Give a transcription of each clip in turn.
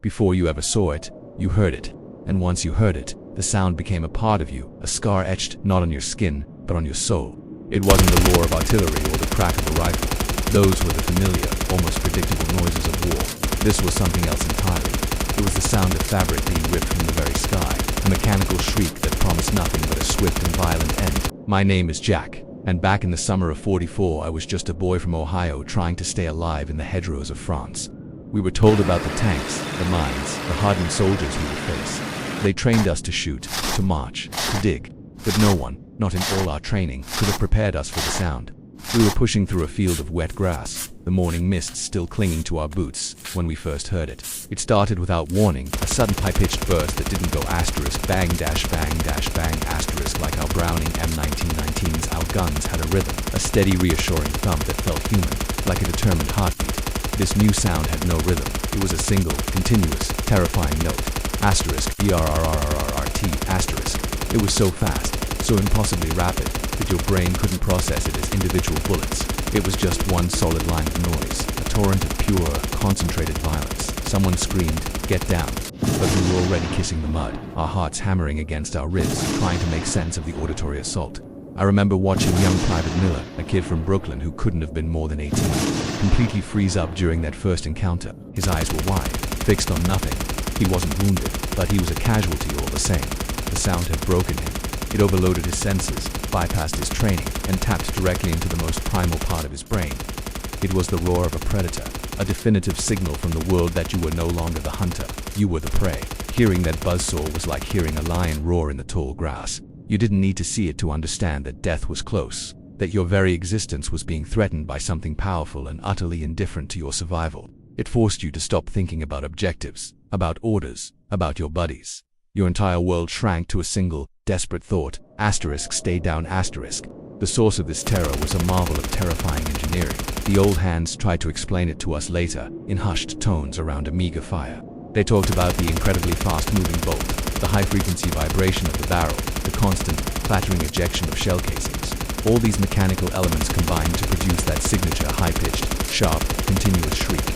Before you ever saw it, you heard it. And once you heard it, the sound became a part of you, a scar etched not on your skin, but on your soul. It wasn't the roar of artillery or the crack of a rifle. Those were the familiar, almost predictable noises of war. This was something else entirely. It was the sound of fabric being ripped from the very sky, a mechanical shriek that promised nothing but a swift and violent end. My name is Jack, and back in the summer of '44 I was just a boy from Ohio trying to stay alive in the hedgerows of France. We were told about the tanks, the mines, the hardened soldiers we would face. They trained us to shoot, to march, to dig. But no one, not in all our training, could have prepared us for the sound. We were pushing through a field of wet grass, the morning mist still clinging to our boots, when we first heard it. It started without warning, a sudden high-pitched burst that didn't go asterisk bang dash bang dash bang asterisk like our Browning M1919s. Our guns had a rhythm, a steady reassuring thump that felt human, like a determined heartbeat. This new sound had no rhythm. It was a single, continuous, terrifying note. Asterisk BRRRRRT asterisk. It was so fast, so impossibly rapid, that your brain couldn't process it as individual bullets. It was just one solid line of noise, a torrent of pure, concentrated violence. Someone screamed, "Get down!" But we were already kissing the mud, our hearts hammering against our ribs, trying to make sense of the auditory assault. I remember watching young Private Miller, a kid from Brooklyn who couldn't have been more than 18, completely freeze up during that first encounter. His eyes were wide, fixed on nothing. He wasn't wounded, but he was a casualty all the same. The sound had broken him. It overloaded his senses, bypassed his training, and tapped directly into the most primal part of his brain. It was the roar of a predator, a definitive signal from the world that you were no longer the hunter, you were the prey. Hearing that buzzsaw was like hearing a lion roar in the tall grass. You didn't need to see it to understand that death was close, that your very existence was being threatened by something powerful and utterly indifferent to your survival. It forced you to stop thinking about objectives, about orders, about your buddies. Your entire world shrank to a single, desperate thought, asterisk stay down asterisk. The source of this terror was a marvel of terrifying engineering. The old hands tried to explain it to us later, in hushed tones around a meager fire. They talked about the incredibly fast-moving bolt, the high-frequency vibration of the barrel, the constant, clattering ejection of shell casings. All these mechanical elements combined to produce that signature high-pitched, sharp, continuous shriek.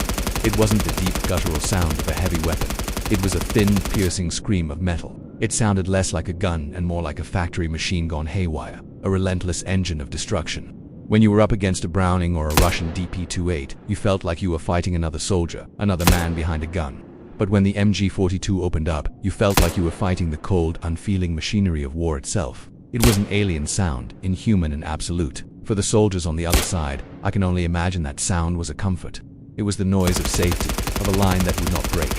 It wasn't the deep guttural sound of a heavy weapon. It was a thin, piercing scream of metal. It sounded less like a gun and more like a factory machine gone haywire, a relentless engine of destruction. When you were up against a Browning or a Russian DP-28, you felt like you were fighting another soldier, another man behind a gun. But when the MG42 opened up, you felt like you were fighting the cold, unfeeling machinery of war itself. It was an alien sound, inhuman and absolute. For the soldiers on the other side, I can only imagine that sound was a comfort. It was the noise of safety, of a line that would not break.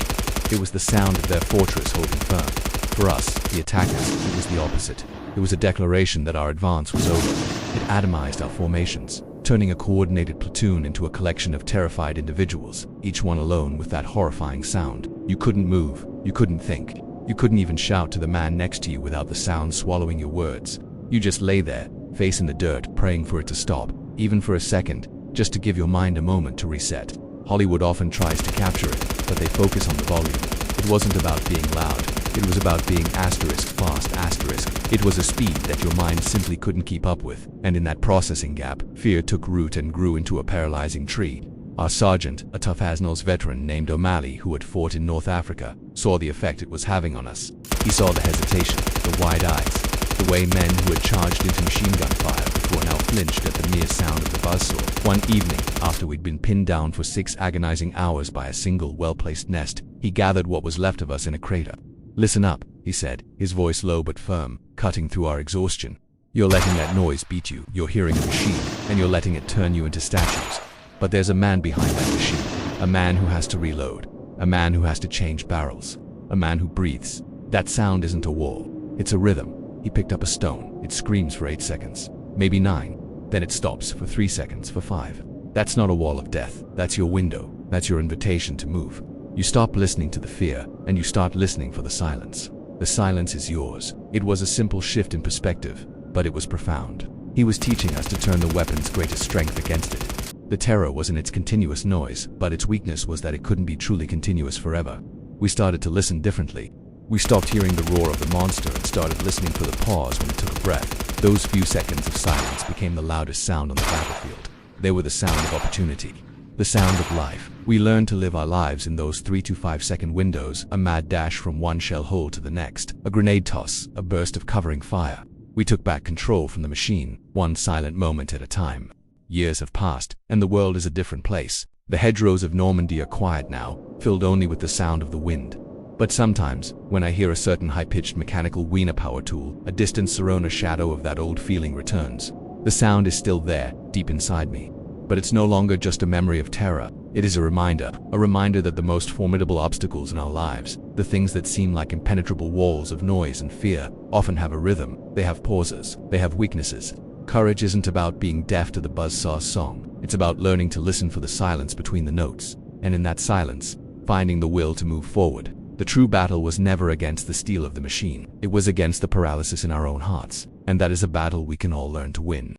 It was the sound of their fortress holding firm. For us, the attackers, it was the opposite. It was a declaration that our advance was over. It atomized our formations, turning a coordinated platoon into a collection of terrified individuals, each one alone with that horrifying sound. You couldn't move, you couldn't think, you couldn't even shout to the man next to you without the sound swallowing your words. You just lay there, face in the dirt, praying for it to stop, even for a second, just to give your mind a moment to reset. Hollywood often tries to capture it, but they focus on the volume. It wasn't about being loud. It was about being asterisk fast asterisk. It was a speed that your mind simply couldn't keep up with, and in that processing gap, fear took root and grew into a paralyzing tree. Our sergeant, a tough-as-nails veteran named O'Malley who had fought in North Africa, saw the effect it was having on us. He saw the hesitation, the wide eyes, the way men who had charged into machine gun fire before now flinched at the mere sound of the buzzsaw. One evening, after we'd been pinned down for 6 agonizing hours by a single well-placed nest, he gathered what was left of us in a crater. "Listen up," he said, his voice low but firm, cutting through our exhaustion. "You're letting that noise beat you, you're hearing a machine, and you're letting it turn you into statues. But there's a man behind that machine, a man who has to reload, a man who has to change barrels, a man who breathes. That sound isn't a wall, it's a rhythm." He picked up a stone. It screams for 8 seconds, maybe 9. Then it stops for 3 seconds, for 5. That's not a wall of death. That's your window. That's your invitation to move. You stop listening to the fear, and you start listening for the silence. The silence is yours. It was a simple shift in perspective, but it was profound. He was teaching us to turn the weapon's greatest strength against it. The terror was in its continuous noise, but its weakness was that it couldn't be truly continuous forever. We started to listen differently. We stopped hearing the roar of the monster and started listening for the pause when it took a breath. Those few seconds of silence became the loudest sound on the battlefield. They were the sound of opportunity. The sound of life. We learned to live our lives in those 3 to 5 second windows, a mad dash from one shell hole to the next, a grenade toss, a burst of covering fire. We took back control from the machine, one silent moment at a time. Years have passed, and the world is a different place. The hedgerows of Normandy are quiet now, filled only with the sound of the wind. But sometimes, when I hear a certain high-pitched mechanical Wiener power tool, a distant Sirona shadow of that old feeling returns. The sound is still there, deep inside me. But it's no longer just a memory of terror. It is a reminder that the most formidable obstacles in our lives, the things that seem like impenetrable walls of noise and fear, often have a rhythm. They have pauses. They have weaknesses. Courage isn't about being deaf to the buzzsaw's song. It's about learning to listen for the silence between the notes. And in that silence, finding the will to move forward. The true battle was never against the steel of the machine. It was against the paralysis in our own hearts. And that is a battle we can all learn to win.